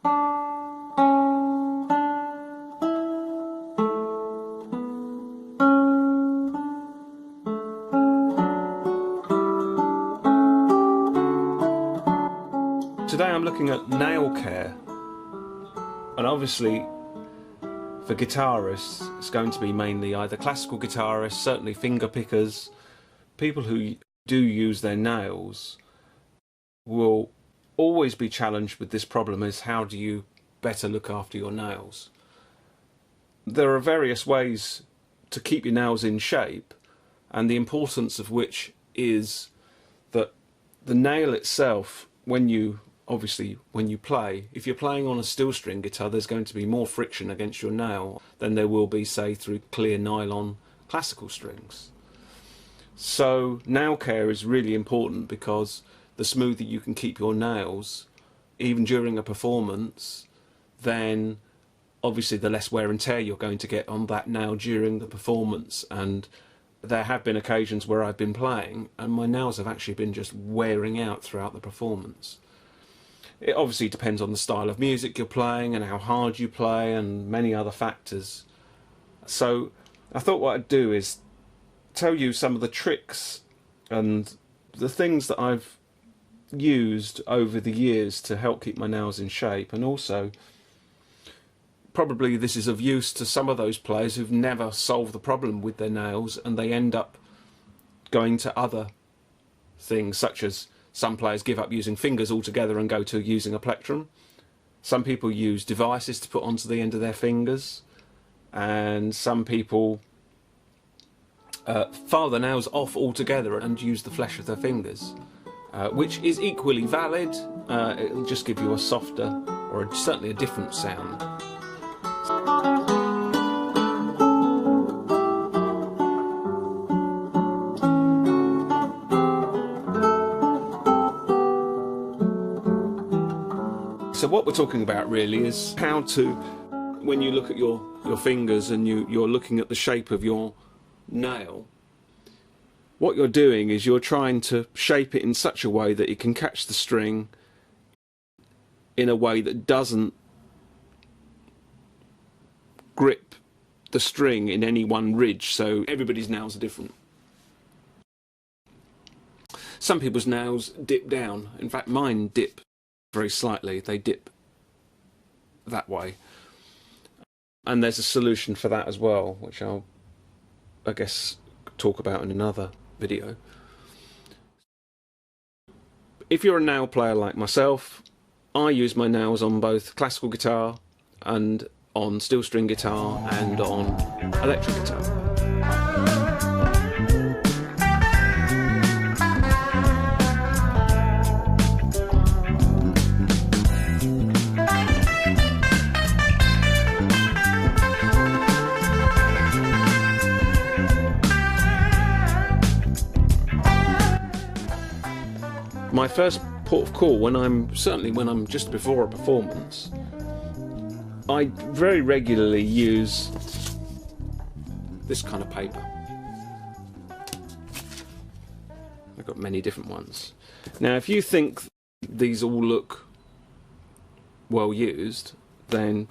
Today I'm looking at nail care, and obviously for guitarists it's going to be mainly either classical guitarists, certainly finger pickers, people who do use their nails will always be challenged with this problem: is how do you better look after your nails? There are various ways to keep your nails in shape, and the importance of which is that the nail itself, when you play, if you're playing on a steel string guitar, there's going to be more friction against your nail than there will be, say, through clear nylon classical strings. So nail care is really important, because the smoother you can keep your nails, even during a performance, then obviously the less wear and tear you're going to get on that nail during the performance. And there have been occasions where I've been playing and my nails have actually been just wearing out throughout the performance. It obviously depends on the style of music you're playing and how hard you play and many other factors. So I thought what I'd do is tell you some of the tricks and the things that I've used over the years to help keep my nails in shape, and also probably this is of use to some of those players who've never solved the problem with their nails and they end up going to other things, such as some players give up using fingers altogether and go to using a plectrum. Some people use devices to put onto the end of their fingers, and some people file their nails off altogether and use the flesh of their fingers, which is equally valid. It'll just give you a softer, or certainly a different sound. So what we're talking about really is how to, when you look at your fingers and you're looking at the shape of your nail, what you're doing is you're trying to shape it in such a way that it can catch the string in a way that doesn't grip the string in any one ridge. So everybody's nails are different. Some people's nails dip down. In fact, mine dip very slightly. They dip that way, and there's a solution for that as well, which I'll, I guess, talk about in another video. If you're a nail player like myself, I use my nails on both classical guitar and on steel string guitar and on electric guitar. My first port of call, when I'm just before a performance, I very regularly use this kind of paper. I've got many different ones. Now, if you think these all look well used, then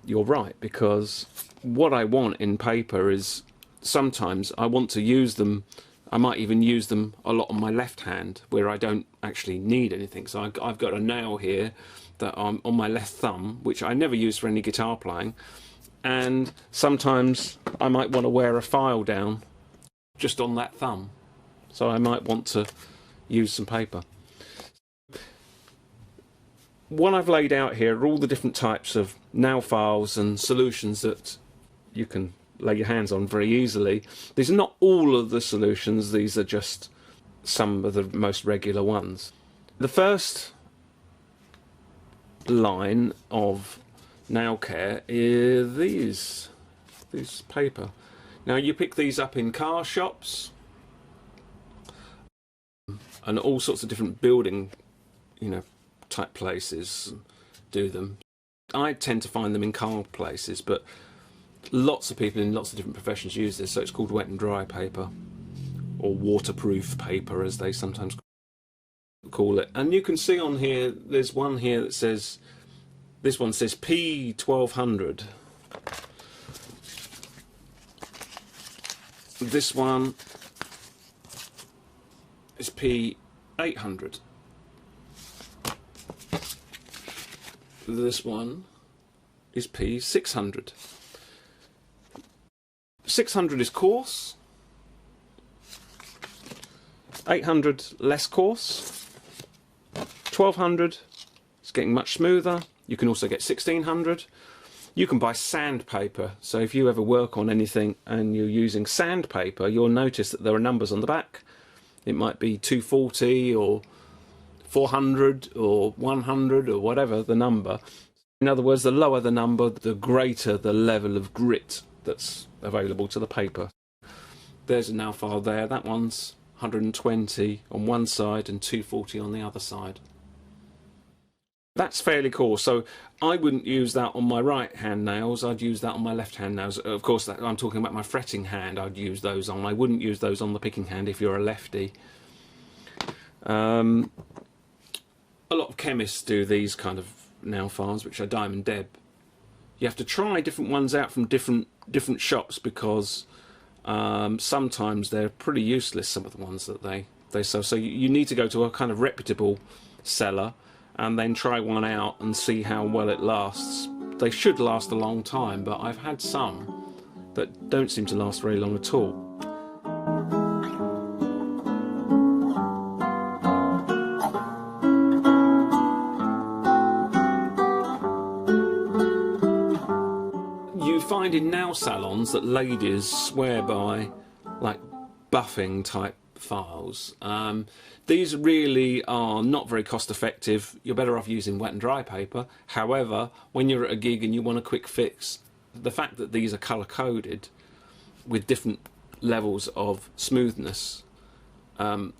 you're right, because what I want in paper is sometimes I want to use them. I might even use them a lot on my left hand where I don't actually need anything. So I've got a nail here that I'm on my left thumb, which I never use for any guitar playing, and sometimes I might want to wear a file down just on that thumb, so I might want to use some paper. What I've laid out here are all the different types of nail files and solutions that you can lay your hands on very easily. These are not all of the solutions, these are just some of the most regular ones. The first line of nail care is these paper. Now, you pick these up in car shops and all sorts of different building, type places do them. I tend to find them in car places, but lots of people in lots of different professions use this, so it's called wet and dry paper, or waterproof paper as they sometimes call it. And you can see on here, there's one here that says This one says P1200. This one is P800. This one is P600. 600 is coarse, 800 less coarse, 1200 is getting much smoother. You can also get 1600. You can buy sandpaper, so if you ever work on anything and you're using sandpaper, you'll notice that there are numbers on the back. It might be 240 or 400 or 100 or whatever the number. In other words, the lower the number, the greater the level of grit that's available to the paper. There's a nail file there. That one's 120 on one side and 240 on the other side. That's fairly coarse, so I wouldn't use that on my right hand nails. I'd use that on my left hand nails. Of course, I'm talking about my fretting hand. I'd use those on. I wouldn't use those on the picking hand if you're a lefty. A lot of chemists do these kind of nail files, which are Diamond Deb. You have to try different ones out from different shops, because sometimes they're pretty useless, some of the ones that they sell. So you need to go to a kind of reputable seller and then try one out and see how well it lasts. They should last a long time, but I've had some that don't seem to last very long at all. You find in nail salons that ladies swear by like buffing type files. These really are not very cost effective. You're better off using wet and dry paper. However, when you're at a gig and you want a quick fix, the fact that these are colour coded with different levels of smoothness,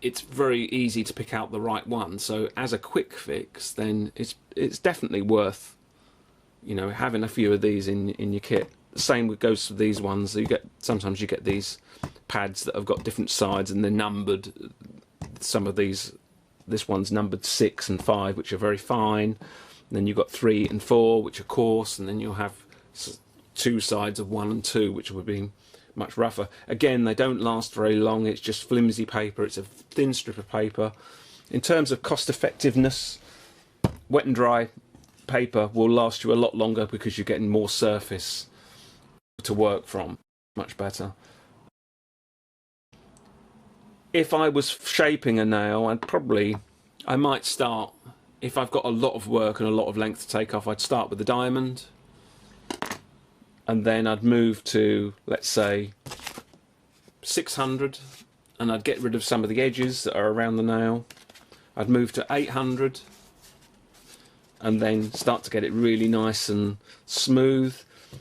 it's very easy to pick out the right one. So as a quick fix, then it's definitely worth, you know, having a few of these in your kit. The same goes for these ones. Sometimes you get these pads that have got different sides and they're numbered. Some of this one's numbered 6 and 5, which are very fine. And then you've got 3 and 4, which are coarse, and then you'll have 2 sides of 1 and 2, which will be much rougher. Again, they don't last very long. It's just flimsy paper. It's a thin strip of paper. In terms of cost effectiveness, wet and dry paper will last you a lot longer because you're getting more surface to work from. Much better. If I was shaping a nail, I might start, if I've got a lot of work and a lot of length to take off, I'd start with the diamond, and then I'd move to, let's say, 600, and I'd get rid of some of the edges that are around the nail. I'd move to 800, and then start to get it really nice and smooth,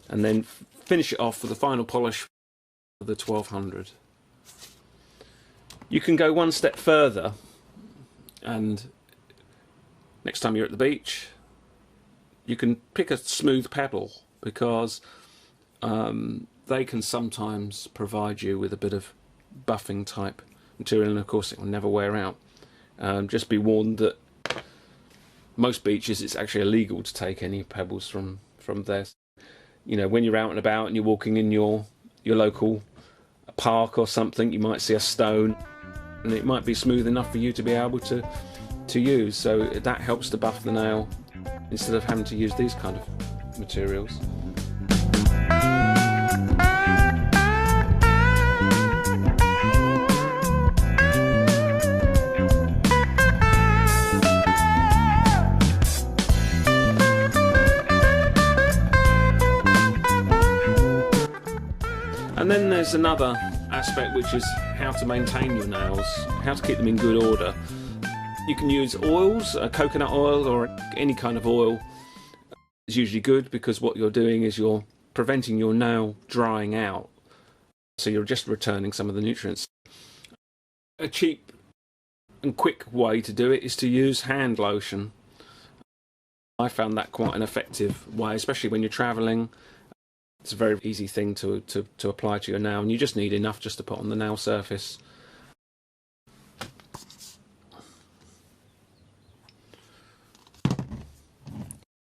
and then finish it off with the final polish of the 1200. You can go one step further, and next time you're at the beach, you can pick a smooth pebble, because they can sometimes provide you with a bit of buffing type material, and of course it will never wear out. Just be warned that most beaches it's actually illegal to take any pebbles from there. You know, when you're out and about and you're walking in your local park or something, you might see a stone, and it might be smooth enough for you to be able to use. So that helps to buff the nail instead of having to use these kind of materials. And then there's another aspect, which is how to maintain your nails, how to keep them in good order. You can use oils, coconut oil or any kind of oil is usually good, because what you're doing is you're preventing your nail drying out. So you're just returning some of the nutrients. A cheap and quick way to do it is to use hand lotion. I found that quite an effective way, especially when you're travelling. It's a very easy thing to apply to your nail, and you just need enough just to put on the nail surface.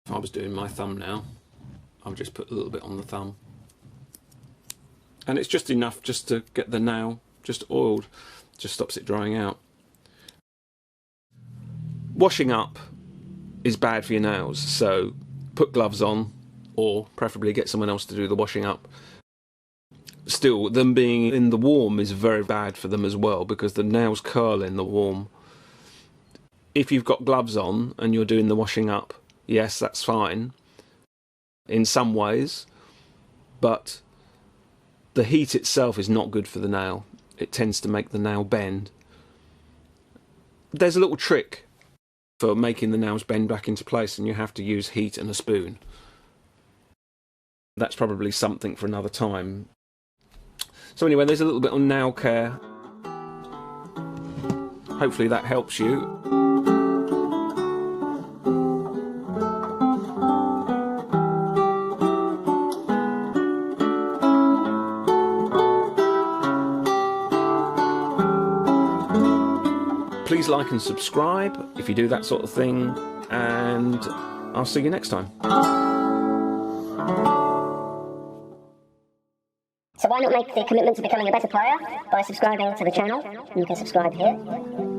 If I was doing my thumbnail, I would just put a little bit on the thumb. And it's just enough just to get the nail just oiled, just stops it drying out. Washing up is bad for your nails, so put gloves on, or preferably get someone else to do the washing up. Still, them being in the warm is very bad for them as well, because the nails curl in the warm. If you've got gloves on and you're doing the washing up, yes, that's fine in some ways, but the heat itself is not good for the nail. It tends to make the nail bend. There's a little trick for making the nails bend back into place, and you have to use heat and a spoon. That's probably something for another time. So anyway, there's a little bit on nail care. Hopefully that helps you. Please like and subscribe if you do that sort of thing, and I'll see you next time. So why not make the commitment to becoming a better player by subscribing to the channel? You can subscribe here.